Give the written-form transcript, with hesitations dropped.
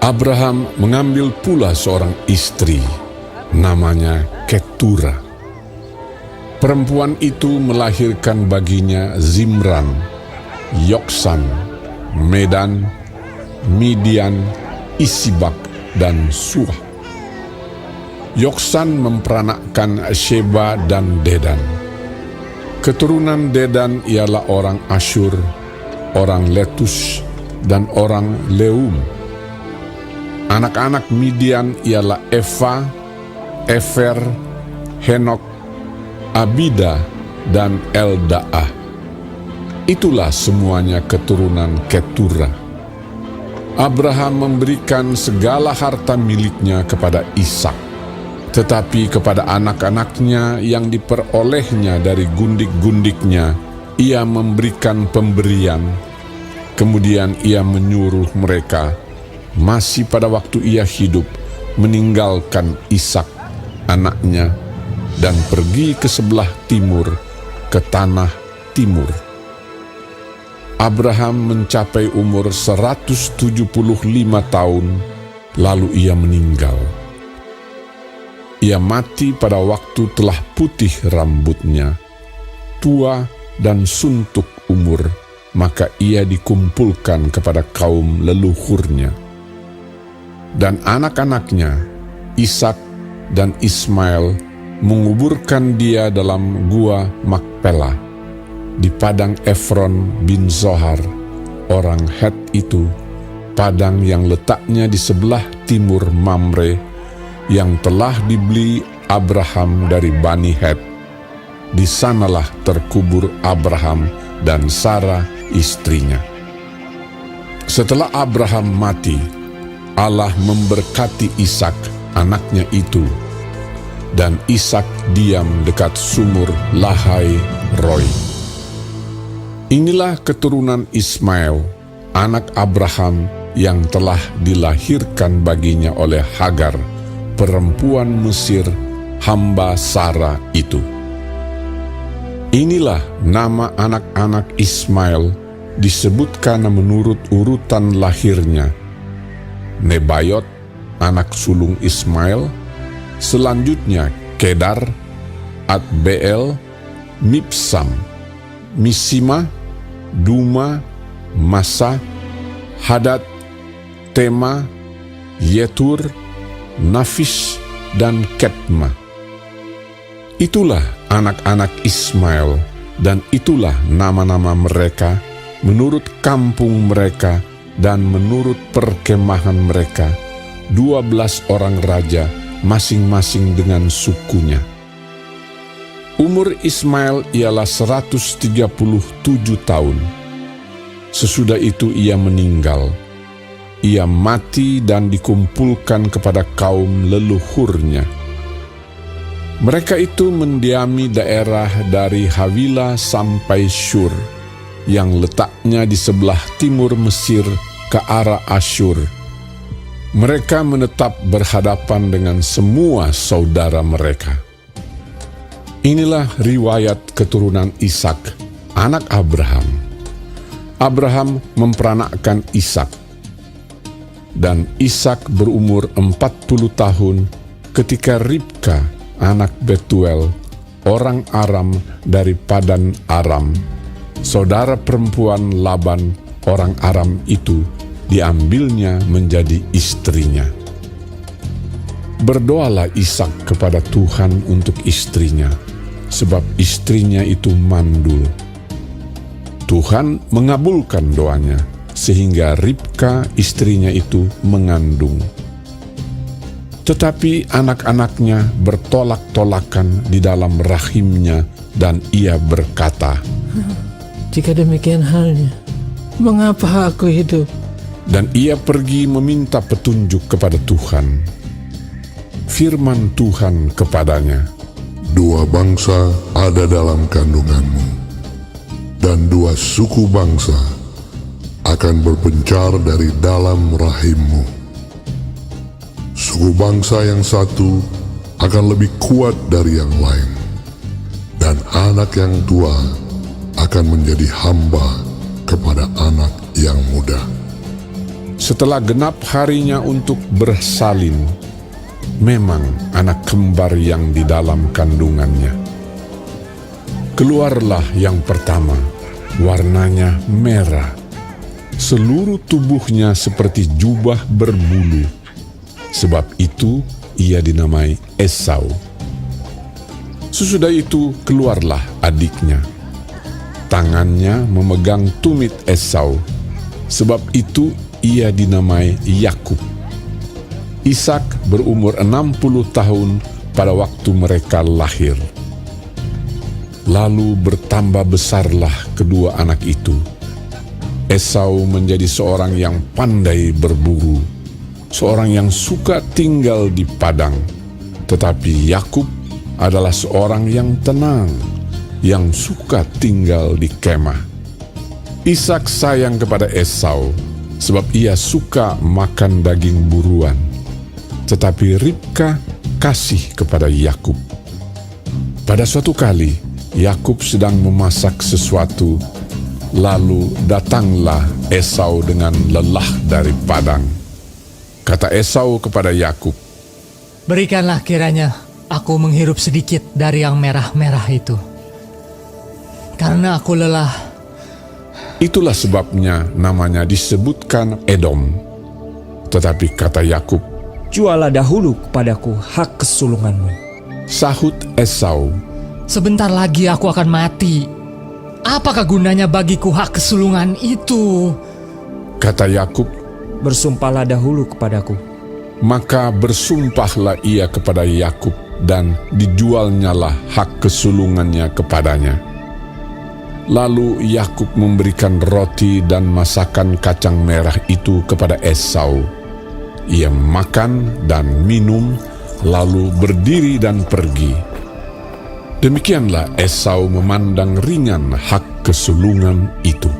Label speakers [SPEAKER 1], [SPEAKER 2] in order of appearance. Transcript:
[SPEAKER 1] Abraham mengambil pula seorang istri, namanya Ketura. Perempuan itu melahirkan baginya Zimran, Yoksan, Medan, Midian, Isibak, dan Suah. Yoksan memperanakkan Sheba dan Dedan. Keturunan Dedan ialah orang Asyur, orang Letus, dan orang Leum. Anak-anak Midian ialah Eva, Efer, Henok, Abida, dan Eldaah. Itulah semuanya keturunan Ketura. Abraham memberikan segala harta miliknya kepada Ishak, tetapi kepada anak-anaknya yang diperolehnya dari gundik-gundiknya, ia memberikan pemberian. Kemudian ia menyuruh mereka, masih pada waktu ia hidup, meninggalkan Ishak, anaknya, dan pergi ke sebelah timur, ke tanah timur. Abraham mencapai umur 175 tahun, lalu ia meninggal. Ia mati pada waktu telah putih rambutnya, tua dan suntuk umur, maka ia dikumpulkan kepada kaum leluhurnya. Dan anak-anaknya, Ishak dan Ismail, menguburkan dia dalam gua Makpela, di padang Efron bin Zohar, orang Het itu, padang yang letaknya di sebelah timur Mamre, yang telah dibeli Abraham dari Bani Het. Di sanalah terkubur Abraham dan Sarah istrinya. Setelah Abraham mati, Allah memberkati Ishak, anaknya itu, dan Ishak diam dekat sumur Lahai Roi. Inilah keturunan Ismail, anak Abraham yang telah dilahirkan baginya oleh Hagar, perempuan Mesir, hamba Sarah itu. Inilah nama anak-anak Ismail disebutkan menurut urutan lahirnya: Nebayot, anak sulung Ismail, selanjutnya Kedar, Adbeel, Mibsam, Misima, Duma, Masa, Hadad, Tema, Yetur, Nafis, dan Ketma. Itulah anak-anak Ismail, dan itulah nama-nama mereka menurut kampung mereka dan menurut perkemahan mereka, 12 orang raja, masing-masing dengan sukunya. Umur Ismail ialah 137 tahun. Sesudah itu ia meninggal. Ia mati dan dikumpulkan kepada kaum leluhurnya. Mereka itu mendiami daerah dari Havila sampai Syur, yang letaknya di sebelah timur Mesir ke arah Asyur. Mereka menetap berhadapan dengan semua saudara mereka. Inilah riwayat keturunan Ishak, anak Abraham. Abraham memperanakkan Ishak, dan Ishak berumur 40 tahun ketika Ribka, anak Betuel, orang Aram dari Padan Aram, saudara perempuan Laban, orang Aram itu, diambilnya menjadi istrinya. Berdoalah Ishak kepada Tuhan untuk istrinya, sebab istrinya itu mandul. Tuhan mengabulkan doanya, sehingga Ribka istrinya itu mengandung. Tetapi anak-anaknya bertolak-tolakan di dalam rahimnya, dan ia berkata,
[SPEAKER 2] "Jika demikian halnya, mengapa aku hidup?"
[SPEAKER 1] Dan ia pergi meminta petunjuk kepada Tuhan. Firman Tuhan kepadanya,
[SPEAKER 3] "Dua bangsa ada dalam kandunganmu, dan dua suku bangsa akan berpencar dari dalam rahimmu. Suku bangsa yang satu akan lebih kuat dari yang lain, dan anak yang tua akan menjadi hamba kepada anak yang muda."
[SPEAKER 1] Setelah genap harinya untuk bersalin, memang anak kembar yang di dalam kandungannya. Keluarlah yang pertama, warnanya merah. Seluruh tubuhnya seperti jubah berbulu. Sebab itu ia dinamai Esau. Sesudah itu keluarlah adiknya. Tangannya memegang tumit Esau. Sebab itu ia dinamai Yakub. Ishak berumur 60 tahun pada waktu mereka lahir. Lalu bertambah besarlah kedua anak itu. Esau menjadi seorang yang pandai berburu, seorang yang suka tinggal di padang. Tetapi Yakub adalah seorang yang tenang, yang suka tinggal di kemah. Ishak sayang kepada Esau, sebab ia suka makan daging buruan. Tetapi Ribka kasih kepada Yakub. Pada suatu kali, Yakub sedang memasak sesuatu, lalu datanglah Esau dengan lelah dari padang. Kata Esau kepada Yakub,
[SPEAKER 4] "Berikanlah kiranya aku menghirup sedikit dari yang merah-merah itu, karena aku lelah."
[SPEAKER 1] itulah sebabnya namanya disebutkan Edom. Tetapi kata Yakub,
[SPEAKER 5] Jualah dahulu kepadaku hak kesulunganmu.
[SPEAKER 1] sahut Esau,
[SPEAKER 4] "Sebentar lagi aku akan mati. Apakah gunanya bagiku hak kesulungan itu?"
[SPEAKER 1] kata Yakub.
[SPEAKER 5] Bersumpahlah dahulu kepadaku.
[SPEAKER 1] Maka bersumpahlah ia kepada Yakub, dan dijualnyalah hak kesulungannya kepadanya. Lalu Yakub memberikan roti dan masakan kacang merah itu kepada Esau. Ia makan dan minum, lalu berdiri dan pergi. Demikianlah Esau memandang ringan hak kesulungan itu.